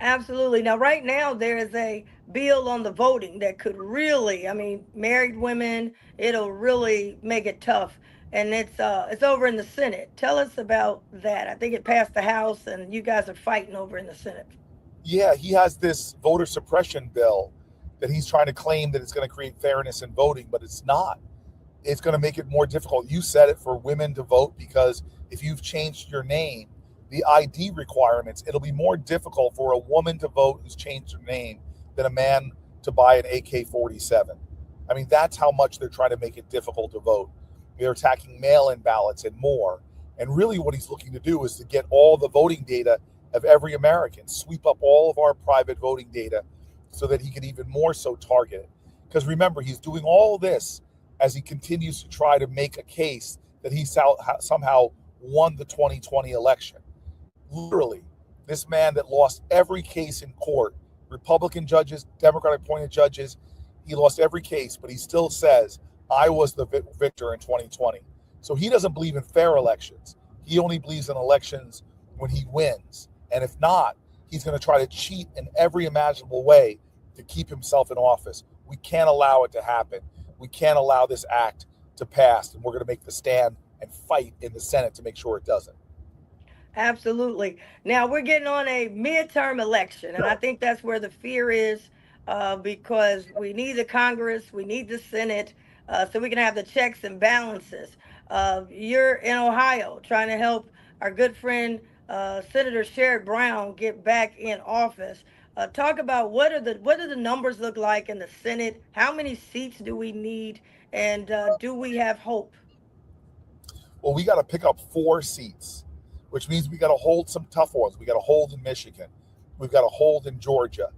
[SPEAKER 7] Absolutely. Now, right now, there is a bill on the voting that could really, I mean, married women, it'll really make it tough. And it's over in the Senate. Tell us about that. I think it passed the House, and you guys are fighting over in the Senate.
[SPEAKER 9] Yeah, he has this voter suppression bill that he's trying to claim that it's going to create fairness in voting, but it's not. It's going to make it more difficult. You said it, for women to vote, because if you've changed your name, the ID requirements, it'll be more difficult for a woman to vote who's changed her name than a man to buy an AK-47. I mean, that's how much they're trying to make it difficult to vote. They're attacking mail-in ballots and more. And really what he's looking to do is to get all the voting data of every American, sweep up all of our private voting data so that he can even more so target it. Because remember, he's doing all this as he continues to try to make a case that he somehow won the 2020 election. Literally, this man that lost every case in court, Republican judges, Democratic appointed judges, he lost every case, but he still says, I was the victor in 2020. So he doesn't believe in fair elections. He only believes in elections when he wins. And if not, he's going to try to cheat in every imaginable way to keep himself in office. We can't allow it to happen. We can't allow this act to pass. And we're going to make the stand and fight in the Senate to make sure it doesn't.
[SPEAKER 7] Absolutely. Now we're getting on a midterm election, and I think that's where the fear is, because we need the Congress, we need the Senate. so we can have the checks and balances. You're in Ohio trying to help our good friend Senator Sherrod Brown get back in office. Talk about what do the numbers look like in the Senate? How many seats do we need, and do we have hope?
[SPEAKER 9] Well, we got to pick up 4 seats, which means we got to hold some tough ones. We got to hold in Michigan. We've got to hold in Georgia.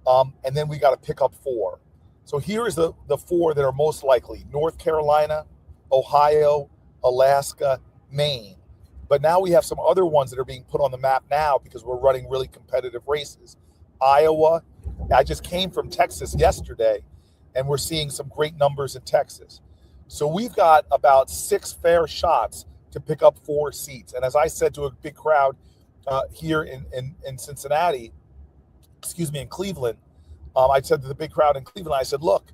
[SPEAKER 9] And then we got to pick up 4. So here's the 4 that are most likely: North Carolina, Ohio, Alaska, Maine. But now we have some other ones that are being put on the map now because we're running really competitive races. Iowa. I just came from Texas yesterday, and we're seeing some great numbers in Texas. So we've got about 6 fair shots to pick up 4 seats. And as I said to a big crowd here in Cincinnati, in Cleveland, I said to the big crowd in Cleveland, I said, look,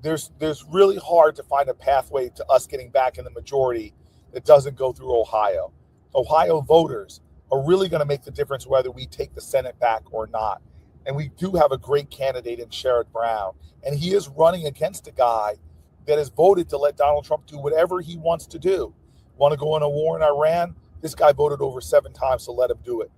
[SPEAKER 9] there's really hard to find a pathway to us getting back in the majority that doesn't go through Ohio. Ohio voters are really going to make the difference whether we take the Senate back or not. And we do have a great candidate in Sherrod Brown. And he is running against a guy that has voted to let Donald Trump do whatever he wants to do. Want to go in a war in Iran? This guy voted over 7 times to let him do it.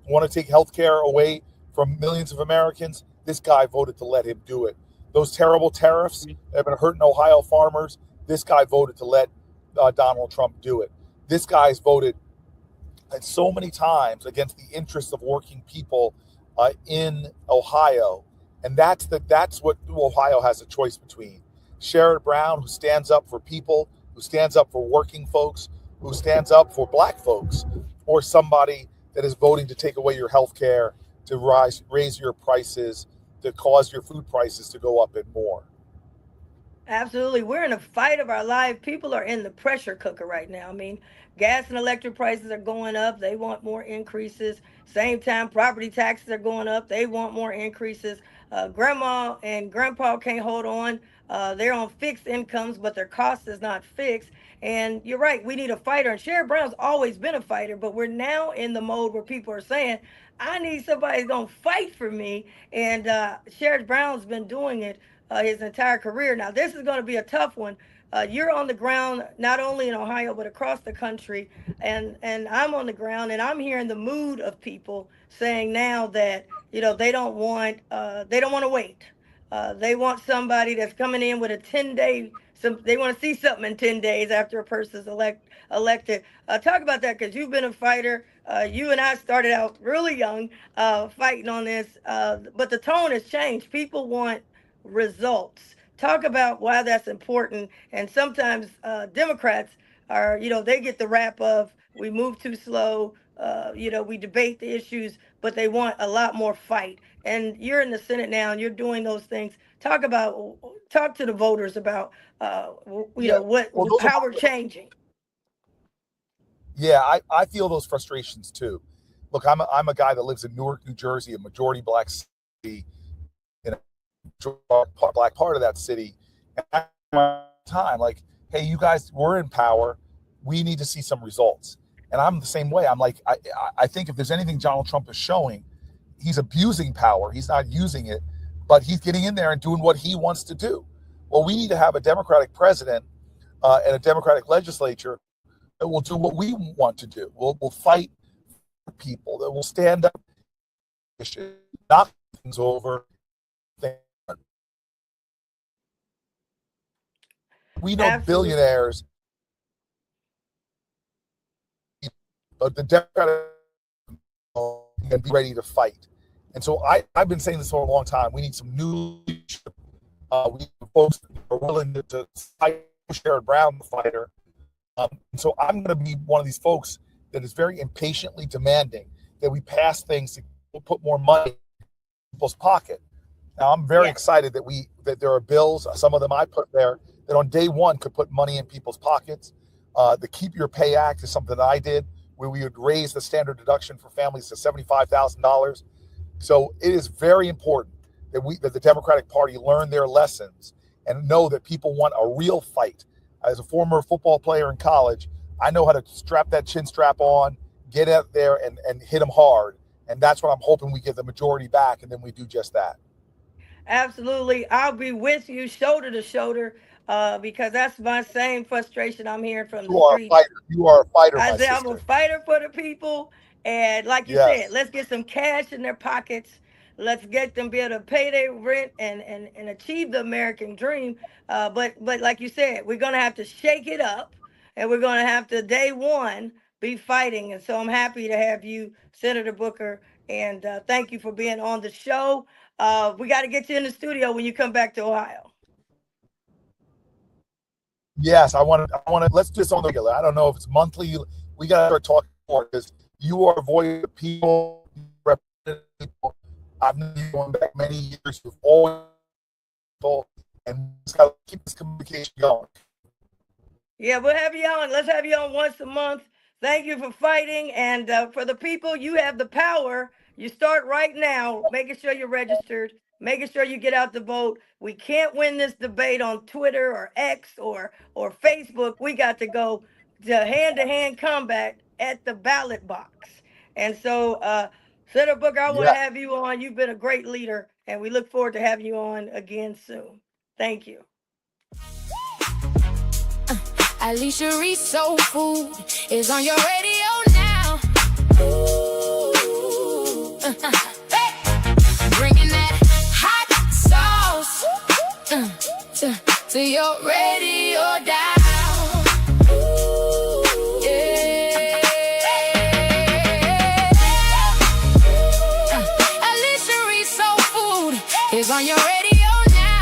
[SPEAKER 9] Want to take health care away from millions of Americans? This guy voted to let him do it. Those terrible tariffs that have been hurting Ohio farmers, this guy voted to let Donald Trump do it. This guy's voted so many times against the interests of working people in Ohio. And that's what Ohio has a choice between. Sherrod Brown, who stands up for people, who stands up for working folks, who stands up for black folks, or somebody that is voting to take away your health care, to raise your prices, to cause your food prices to go up and more.
[SPEAKER 7] Absolutely. We're in a fight of our life. People are in the pressure cooker right now. I mean, gas and electric prices are going up. They want more increases. Same time, property taxes are going up. They want more increases. Grandma and grandpa can't hold on. They're on fixed incomes, but their cost is not fixed. And you're right, we need a fighter. And Sherrod Brown's always been a fighter, but we're now in the mode where people are saying, I need somebody who's going to fight for me. And Sherrod Brown's been doing it his entire career. Now, this is going to be a tough one. You're on the ground, not only in Ohio, but across the country. And I'm on the ground, and I'm hearing the mood of people saying now that, they don't want to wait. They want somebody that's coming in with a 10-day, they want to see something in 10 days after a person's elected. Talk about that, because you've been a fighter. You and I started out really young fighting on this, but the tone has changed. People want results. Talk about why that's important. And sometimes Democrats are, they get the rap of we move too slow, we debate the issues, but they want a lot more fight. And you're in the Senate now, and you're doing those things. Talk to the voters about, how we're changing.
[SPEAKER 9] Yeah, I feel those frustrations too. Look, I'm a guy that lives in Newark, New Jersey, a majority black city, in a black part of that city. And time, like, hey, you guys, we're in power. We need to see some results. And I'm the same way. I'm like, I think if there's anything Donald Trump is showing, he's abusing power. He's not using it, but he's getting in there and doing what he wants to do. Well, we need to have a Democratic president and a Democratic legislature that will do what we want to do. We'll fight for people, that will stand up, knock things over. We know
[SPEAKER 7] Absolutely.
[SPEAKER 9] Billionaires, but the Democratic can be ready to fight. And so I've been saying this for a long time. We need some new leadership. We need folks that are willing to fight Sherrod Brown, the fighter. And so I'm going to be one of these folks that is very impatiently demanding that we pass things to put more money in people's pocket. Now, I'm very excited that there are bills, some of them I put there, that on day one could put money in people's pockets. The Keep Your Pay Act is something that I did, where we would raise the standard deduction for families to $75,000. So it is very important that the Democratic Party learn their lessons and know that people want a real fight. As a former football player in college, I know how to strap that chin strap on, get out there and hit them hard. And that's what I'm hoping we get the majority back, and then we do just that.
[SPEAKER 7] Absolutely. I'll be with you shoulder to shoulder. because that's my same frustration I'm hearing from the
[SPEAKER 9] You are a
[SPEAKER 7] streets.
[SPEAKER 9] fighter. You are a fighter,
[SPEAKER 7] I
[SPEAKER 9] my
[SPEAKER 7] say I'm a
[SPEAKER 9] sister.
[SPEAKER 7] fighter for the people, and like you
[SPEAKER 9] Yes.
[SPEAKER 7] said, let's get some cash in their pockets. Let's get them be able to pay their rent and achieve the American dream. But like you said, we're gonna have to shake it up, and we're gonna have to day one be fighting. And so I'm happy to have you, Senator Booker, and thank you for being on the show. We got to get you in the studio when you come back to Ohio.
[SPEAKER 9] Yes, I want to. Let's do this on the regular. I don't know if it's monthly. We got to start talking more because you are a voice of people, you represent people. I've known you going back many years. You've always people, and we just got to keep this communication going.
[SPEAKER 7] Yeah, we'll have you on. Let's have you on once a month. Thank you for fighting. And for the people, you have the power. You start right now, making sure you're registered, making sure you get out the vote. We can't win this debate on Twitter or X or Facebook. We got to go to hand combat at the ballot box. And so, Senator Booker, I want to have you on. You've been a great leader, and we look forward to having you on again soon. Thank you.
[SPEAKER 6] Alicia Reece Soul Food is on your radio now. Ooh. Bringing that hot sauce to your radio dial. Yeah. Alicia Reece Soul Food is on your radio now.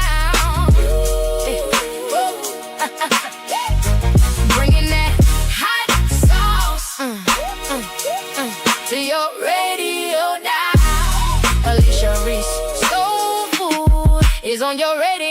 [SPEAKER 6] To your radio now. Alicia Reece Soul Food is on your radio.